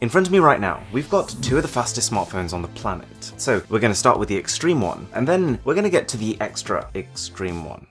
In front of me right now, we've got two of the fastest smartphones on the planet. So we're going to start with the extreme one, and then we're going to get to the extra extreme one.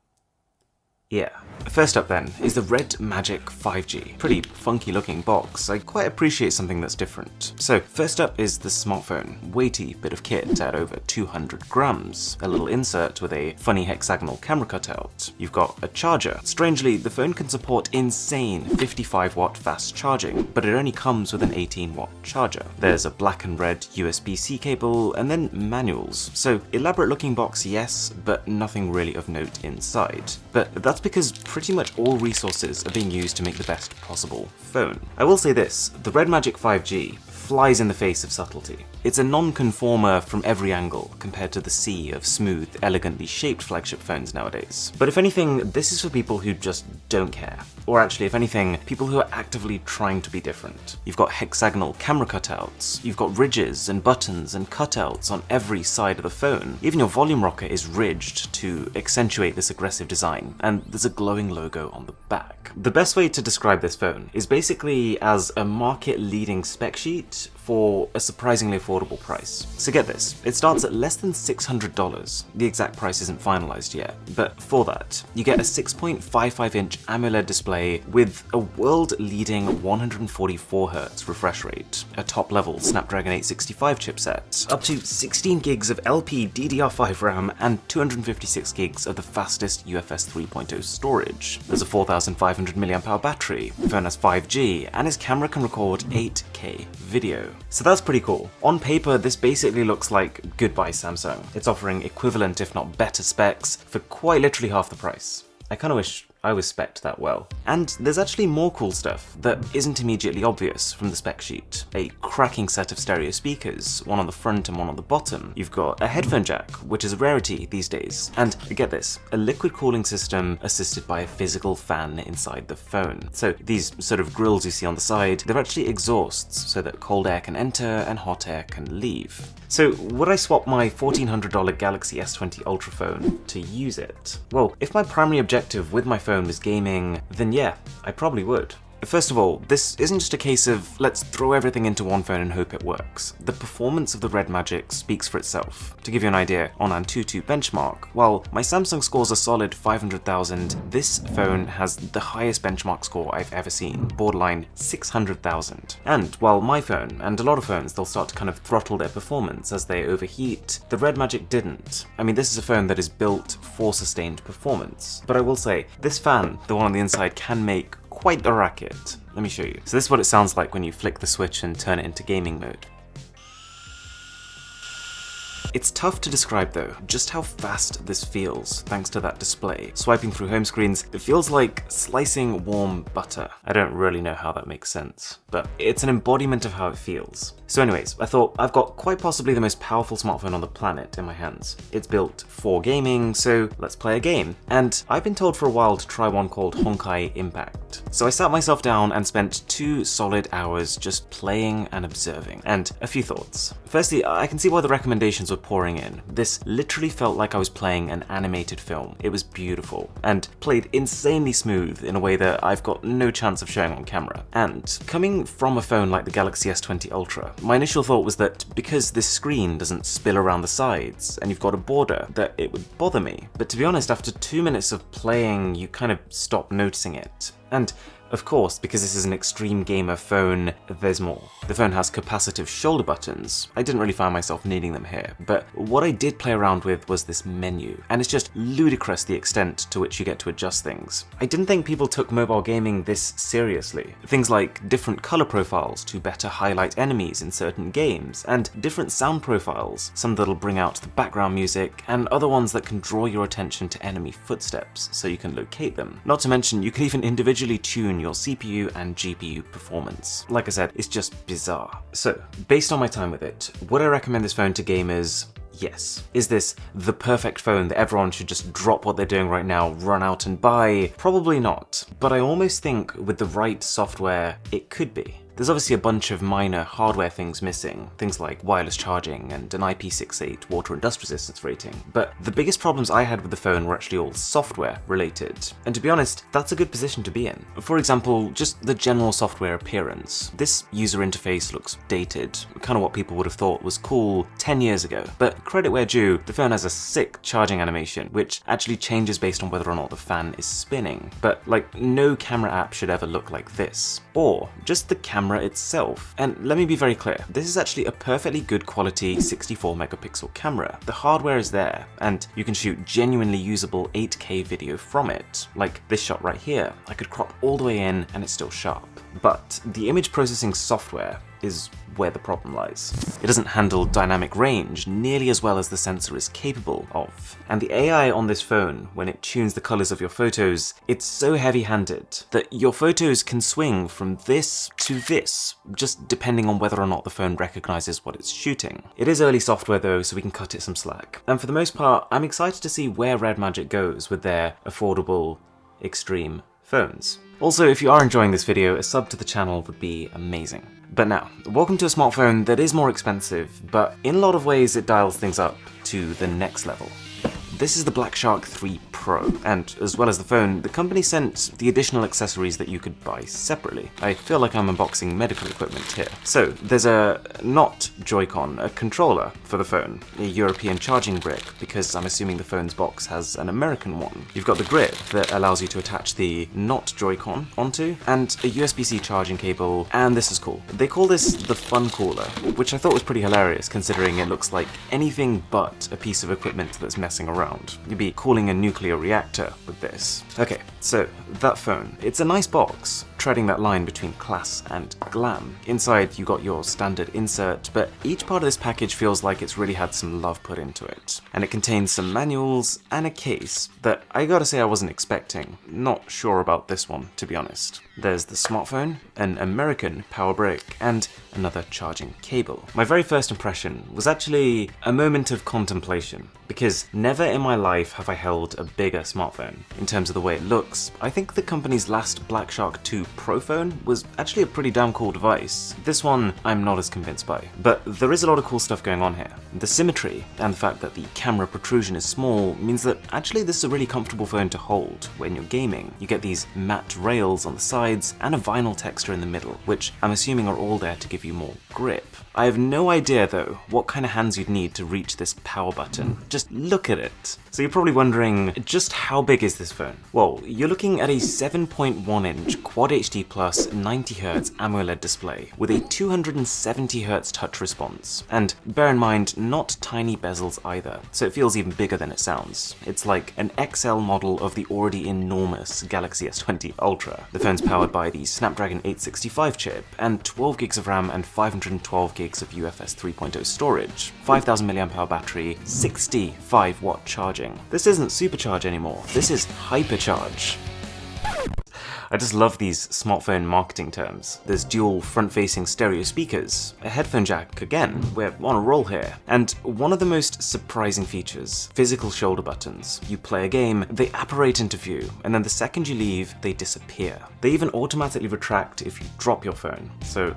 Yeah. First up then is the Red Magic 5G. Pretty funky looking box. I quite appreciate something that's different. So first up is the smartphone. Weighty bit of kit at over 200 grams. A little insert with a funny hexagonal camera cutout. You've got a charger. Strangely, the phone can support insane 55-watt fast charging, but it only comes with an 18-watt charger. There's a black and red USB-C cable, and then manuals. So elaborate looking box, yes, but nothing really of note inside. But that's because pretty much all resources are being used to make the best possible phone. I will say this, the Red Magic 5G flies in the face of subtlety. It's a non-conformer from every angle compared to the sea of smooth, elegantly shaped flagship phones nowadays. But if anything, this is for people who just don't care. Or actually, if anything, people who are actively trying to be different. You've got hexagonal camera cutouts, you've got ridges and buttons and cutouts on every side of the phone. Even your volume rocker is ridged to accentuate this aggressive design, and there's a glowing logo on the back. The best way to describe this phone is basically as a market-leading spec sheet for a surprisingly affordable price. So get this, it starts at less than $600. The exact price isn't finalized yet, but for that, you get a 6.55-inch AMOLED display with a world-leading 144Hz refresh rate, a top-level Snapdragon 865 chipset, up to 16 gigs of LPDDR5 RAM, and 256 gigs of the fastest UFS 3.0 storage. There's a 4,500 mAh battery, the phone has 5G, and its camera can record 8K video. So that's pretty cool. On paper, this basically looks like goodbye Samsung. It's offering equivalent if not better specs for quite literally half the price. I kinda wish I was spec'd that well. And there's actually more cool stuff that isn't immediately obvious from the spec sheet. A cracking set of stereo speakers, one on the front and one on the bottom. You've got a headphone jack, which is a rarity these days. And get this, a liquid cooling system assisted by a physical fan inside the phone. So these sort of grills you see on the side, they're actually exhausts so that cold air can enter and hot air can leave. So would I swap my $1,400 Galaxy S20 Ultra phone to use it? Well, if my primary objective with my phone was gaming, then yeah, I probably would. First of all, this isn't just a case of let's throw everything into one phone and hope it works. The performance of the Red Magic speaks for itself. To give you an idea, on Antutu benchmark, while my Samsung scores a solid 500,000, this phone has the highest benchmark score I've ever seen, borderline 600,000. And while my phone, and a lot of phones, they'll start to kind of throttle their performance as they overheat, the Red Magic didn't. I mean, this is a phone that is built for sustained performance. But I will say, this fan, the one on the inside, can make quite a racket. Let me show you. So this is what it sounds like when you flick the switch and turn it into gaming mode. It's tough to describe though, just how fast this feels thanks to that display. Swiping through home screens, it feels like slicing warm butter. I don't really know how that makes sense, but it's an embodiment of how it feels. So anyways, I thought I've got quite possibly the most powerful smartphone on the planet in my hands. It's built for gaming, so let's play a game. And I've been told for a while to try one called Honkai Impact. So I sat myself down and spent 2 solid hours just playing and observing. And a few thoughts. Firstly, I can see why the recommendations were pouring in. This literally felt like I was playing an animated film. It was beautiful and played insanely smooth in a way that I've got no chance of showing on camera. And coming from a phone like the Galaxy S20 Ultra, my initial thought was that because this screen doesn't spill around the sides and you've got a border, that it would bother me. But to be honest, after 2 minutes of playing, you kind of stop noticing it. And of course, because this is an extreme gamer phone, there's more. The phone has capacitive shoulder buttons. I didn't really find myself needing them here, but what I did play around with was this menu, and it's just ludicrous the extent to which you get to adjust things. I didn't think people took mobile gaming this seriously. Things like different color profiles to better highlight enemies in certain games, and different sound profiles, some that'll bring out the background music, and other ones that can draw your attention to enemy footsteps so you can locate them. Not to mention, you can even individually tune your CPU and GPU performance. Like I said, it's just bizarre. So, based on my time with it, would I recommend this phone to gamers? Yes. Is this the perfect phone that everyone should just drop what they're doing right now, run out and buy? Probably not. But I almost think with the right software, it could be. There's obviously a bunch of minor hardware things missing, things like wireless charging and an IP68 water and dust resistance rating, but the biggest problems I had with the phone were actually all software related. And to be honest, that's a good position to be in. For example, just the general software appearance. This user interface looks dated, kind of what people would have thought was cool 10 years ago, but credit where due, the phone has a sick charging animation, which actually changes based on whether or not the fan is spinning. But like, no camera app should ever look like this. Or just the camera itself. And let me be very clear, this is actually a perfectly good quality 64 megapixel camera. The hardware is there, and you can shoot genuinely usable 8K video from it. Like this shot right here, I could crop all the way in and it's still sharp. But the image processing software is where the problem lies. It doesn't handle dynamic range nearly as well as the sensor is capable of. And the AI on this phone, when it tunes the colors of your photos, it's so heavy-handed that your photos can swing from this to this, just depending on whether or not the phone recognizes what it's shooting. It is early software though, so we can cut it some slack. And for the most part, I'm excited to see where Red Magic goes with their affordable, extreme phones. Also, if you are enjoying this video, a sub to the channel would be amazing. But now, welcome to a smartphone that is more expensive, but in a lot of ways it dials things up to the next level. This is the Black Shark 3 Pro, and as well as the phone, the company sent the additional accessories that you could buy separately. I feel like I'm unboxing medical equipment here. So, there's a not Joy-Con, a controller for the phone, a European charging brick, because I'm assuming the phone's box has an American one. You've got the grip that allows you to attach the not Joy-Con onto, and a USB-C charging cable, and this is cool. They call this the Fun Cooler, which I thought was pretty hilarious considering it looks like anything but a piece of equipment that's messing around. You'd be cooling a nuclear reactor with this. Okay, so that phone. It's a nice box, treading that line between class and glam. Inside you got your standard insert, but each part of this package feels like it's really had some love put into it. And it contains some manuals and a case that I gotta say I wasn't expecting. Not sure about this one, to be honest. There's the smartphone, an American power brick, and another charging cable. My very first impression was actually a moment of contemplation, because never in my life have I held a bigger smartphone. In terms of the way it looks, I think the company's last Black Shark 2 Pro phone was actually a pretty damn cool device. This one I'm not as convinced by, but there is a lot of cool stuff going on here. The symmetry and the fact that the camera protrusion is small means that actually this is a really comfortable phone to hold when you're gaming. You get these matte rails on the sides and a vinyl texture in the middle, which I'm assuming are all there to give you more grip. I have no idea though what kind of hands you'd need to reach this power button. Just look at it. So you're probably wondering, just how big is this phone? Well, you're looking at a 7.1-inch Quad HD Plus 90Hz AMOLED display with a 270Hz touch response. And bear in mind, not tiny bezels either, so it feels even bigger than it sounds. It's like an XL model of the already enormous Galaxy S20 Ultra. The phone's powered by the Snapdragon 865 chip, and 12 gigs of RAM and 512 gigs of UFS 3.0 storage, 5000 mAh battery, 65-watt charging. This isn't supercharge anymore, this is hypercharge. I just love these smartphone marketing terms. There's dual front-facing stereo speakers, a headphone jack, again, we're on a roll here, and one of the most surprising features, physical shoulder buttons. You play a game, they apparate into view, and then the second you leave, they disappear. They even automatically retract if you drop your phone, so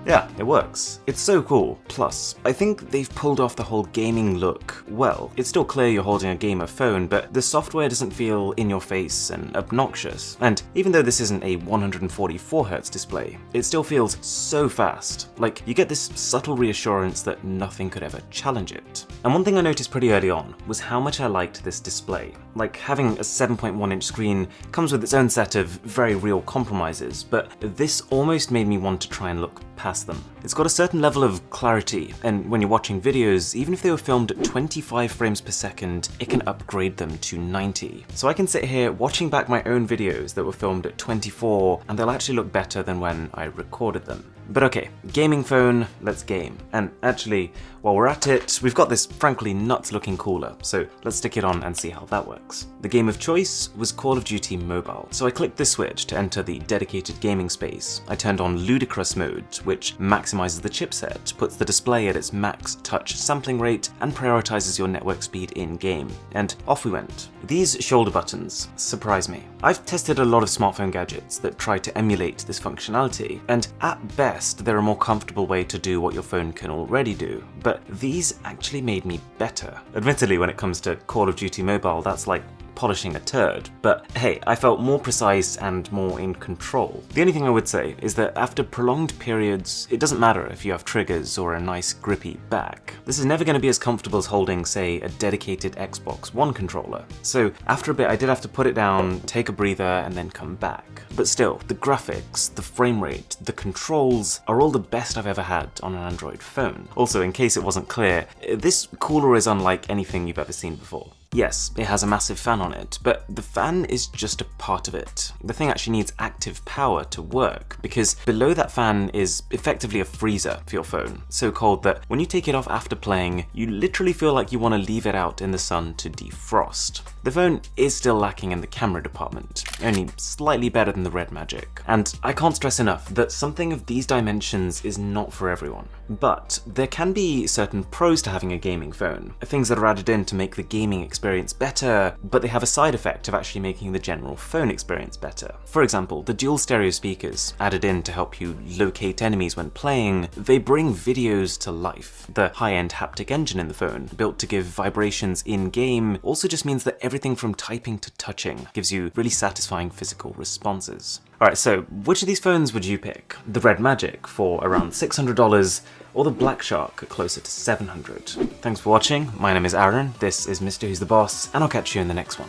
yeah, it works. It's so cool. Plus, I think they've pulled off the whole gaming look well. It's still clear you're holding a gamer phone, but the software doesn't feel in your face and obnoxious. And even though this isn't a 144Hz display, it still feels so fast. Like, you get this subtle reassurance that nothing could ever challenge it. And one thing I noticed pretty early on was how much I liked this display. Like, having a 7.1-inch screen comes with its own set of very real compromises, but this almost made me want to try and look past them. It's got a certain level of clarity, and when you're watching videos, even if they were filmed at 25 frames per second, it can upgrade them to 90. So I can sit here watching back my own videos that were filmed at 24, and they'll actually look better than when I recorded them. But okay, gaming phone, let's game. And actually, while we're at it, we've got this frankly nuts looking cooler, so let's stick it on and see how that works. The game of choice was Call of Duty Mobile, so I clicked this switch to enter the dedicated gaming space. I turned on ludicrous mode, which maximizes the chipset, puts the display at its max touch sampling rate, and prioritizes your network speed in-game. And off we went. These shoulder buttons surprise me. I've tested a lot of smartphone gadgets that try to emulate this functionality, and at best they're a more comfortable way to do what your phone can already do, but these actually made me better. Admittedly, when it comes to Call of Duty Mobile, that's like polishing a turd, but hey, I felt more precise and more in control. The only thing I would say is that after prolonged periods, it doesn't matter if you have triggers or a nice grippy back. This is never going to be as comfortable as holding, say, a dedicated Xbox One controller. So after a bit, I did have to put it down, take a breather, and then come back. But still, the graphics, the frame rate, the controls are all the best I've ever had on an Android phone. Also, in case it wasn't clear, this cooler is unlike anything you've ever seen before. Yes, it has a massive fan on it, but the fan is just a part of it. The thing actually needs active power to work, because below that fan is effectively a freezer for your phone, so cold that when you take it off after playing, you literally feel like you want to leave it out in the sun to defrost. The phone is still lacking in the camera department, only slightly better than the Red Magic. And I can't stress enough that something of these dimensions is not for everyone. But there can be certain pros to having a gaming phone, things that are added in to make the gaming experience better, but they have a side effect of actually making the general phone experience better. For example, the dual stereo speakers added in to help you locate enemies when playing, they bring videos to life. The high-end haptic engine in the phone, built to give vibrations in-game, also just means that everything from typing to touching gives you really satisfying physical responses. Alright, so which of these phones would you pick? The Red Magic for around $600, or the Black Shark at closer to $700? Thanks for watching, my name is Aaron, this is Mr. Who's the Boss, and I'll catch you in the next one.